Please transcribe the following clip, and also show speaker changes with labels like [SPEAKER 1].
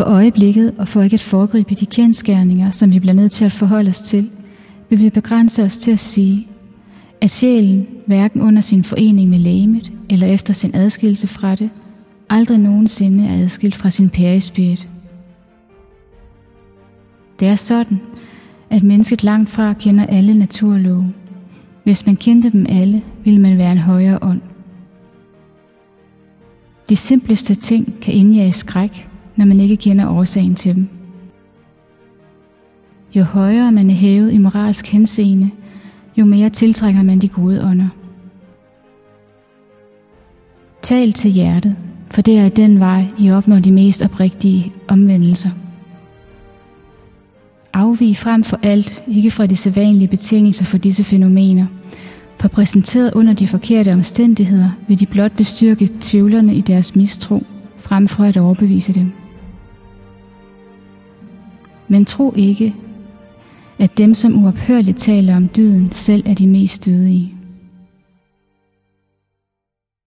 [SPEAKER 1] For øjeblikket, og for ikke at foregribe de kendsgerninger, som vi bliver nødt til at forholde os til, vil vi begrænse os til at sige, at sjælen, hverken under sin forening med legemet eller efter sin adskillelse fra det, aldrig nogensinde er adskilt fra sin perispirit. Det er sådan, at mennesket langt fra kender alle naturlove. Hvis man kendte dem alle, ville man være en højere ånd. De simpleste ting kan indjage skræk, når man ikke kender årsagen til dem. Jo højere man er hævet i moralsk henseende, jo mere tiltrækker man de gode ånder. Tal til hjertet, for det er den vej, I opnår de mest oprigtige omvendelser. Afvig frem for alt ikke fra de sædvanlige betingelser for disse fænomener, for præsenteret under de forkerte omstændigheder vil de blot bestyrke tvivlerne i deres mistro, frem for at overbevise dem. Men tro ikke, at dem, som uophørligt taler om dyden, selv er de mest dydige.